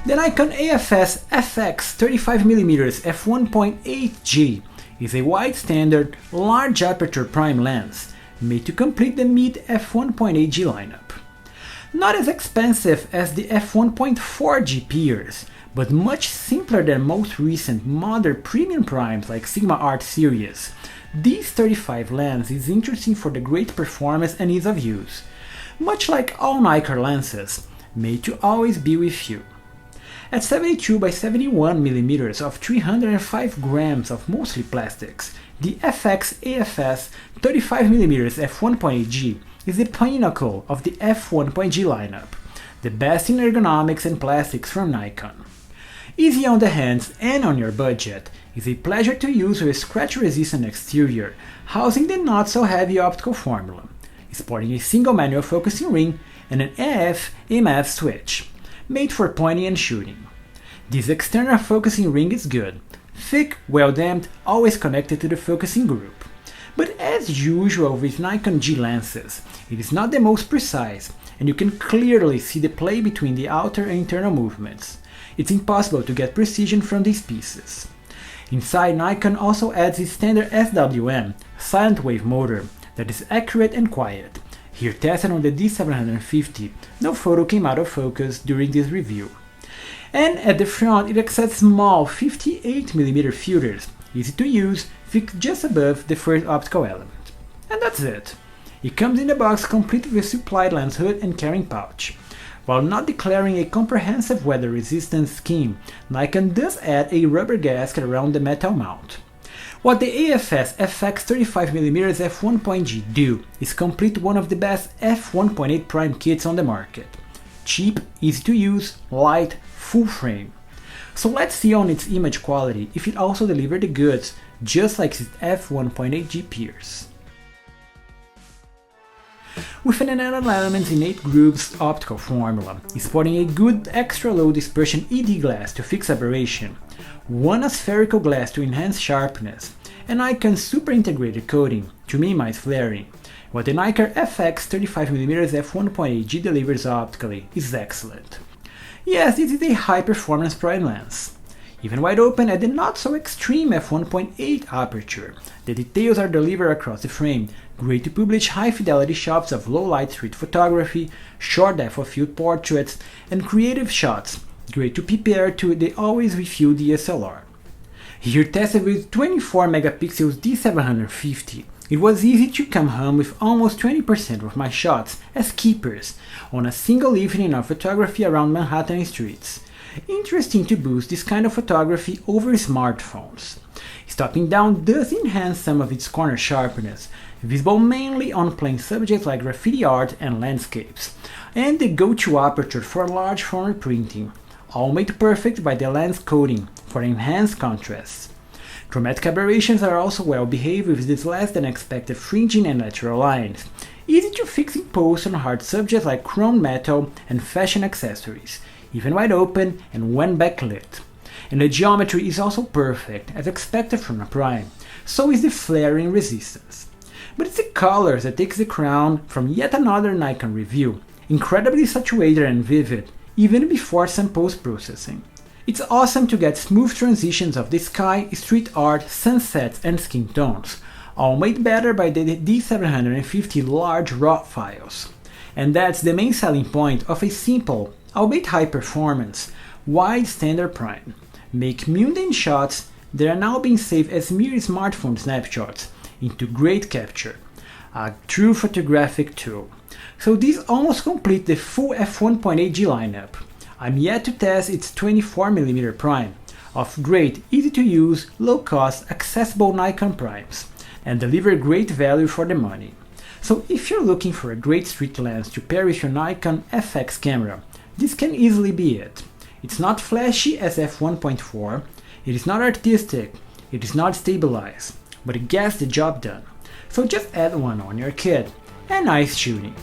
The Nikon AF-S FX 35mm f1.8G is a wide standard, large aperture prime lens made to complete the mid f1.8G lineup. Not as expensive as the f1.4G peers, but much simpler than most recent modern premium primes like Sigma Art series. This 35 lens is interesting for the great performance and ease of use, much like all Nikkor lenses, made to always be with you. At 72 by 71mm of 305 grams of mostly plastics, the FX AF-S 35mm f1.8G is the pinnacle of the f1.G lineup, the best in ergonomics and plastics from Nikon. Easy on the hands and on your budget, is a pleasure to use with a scratch-resistant exterior, housing the not-so-heavy optical formula, sporting a single manual focusing ring and an AF/MF switch, made for pointing and shooting. This external focusing ring is good, thick, well-damped, always connected to the focusing group. But as usual with Nikon G lenses, it is not the most precise, and you can clearly see the play between the outer and internal movements. It's impossible to get precision from these pieces. Inside, Nikon also adds its standard SWM, silent wave motor, that is accurate and quiet. Here tested on the D750, no photo came out of focus during this review. And at the front it accepts small 58mm filters, easy to use, fixed just above the first optical element. And that's it. It comes in the box complete with supplied lens hood and carrying pouch. While not declaring a comprehensive weather resistance scheme, Nikon does add a rubber gasket around the metal mount. What the AF-S FX 35mm f1.G do is complete one of the best f1.8 prime kits on the market. Cheap, easy to use, light, full frame. So let's see on its image quality if it also delivers the goods, just like its f1.8G peers. With an Untitled Elements in 8 grooves optical formula, sporting a good extra low dispersion ED glass to fix aberration, one spherical glass to enhance sharpness, and Nikon super integrated coating to minimize flaring, what the Nikkor FX 35mm f1.8G delivers optically is excellent. Yes, this is a high-performance prime lens. Even wide open at the not-so-extreme f1.8 aperture, the details are delivered across the frame, great to publish high-fidelity shots of low-light street photography, short depth of field portraits, and creative shots, great to prepare to the always with you DSLR. Here tested with 24MP D750, it was easy to come home with almost 20% of my shots as keepers on a single evening of photography around Manhattan streets. Interesting to boost this kind of photography over smartphones. Stopping down does enhance some of its corner sharpness, visible mainly on plain subjects like graffiti art and landscapes, and the go-to aperture for large format printing, all made perfect by the lens coating for enhanced contrast. Chromatic aberrations are also well behaved with this less than expected fringing and lateral lines, easy to fix in post on hard subjects like chrome metal and fashion accessories, even wide open and when backlit. And the geometry is also perfect, as expected from a prime, so is the flaring resistance. But it's the colors that takes the crown from yet another Nikon review, incredibly saturated and vivid, even before some post-processing. It's awesome to get smooth transitions of the sky, street art, sunsets and skin tones, all made better by the D750 large RAW files. And that's the main selling point of a simple, albeit high performance, wide standard prime. Make mundane shots that are now being saved as mere smartphone snapshots into great capture, a true photographic tool. So these almost complete the full f1.8G lineup. I'm yet to test its 24mm prime, of great, easy to use, low cost, accessible Nikon primes, and deliver great value for the money. So if you're looking for a great street lens to pair with your Nikon FX camera, this can easily be it. It's not flashy as f1.4, it is not artistic, it is not stabilized, but it gets the job done. So just add one on your kit, and nice shooting!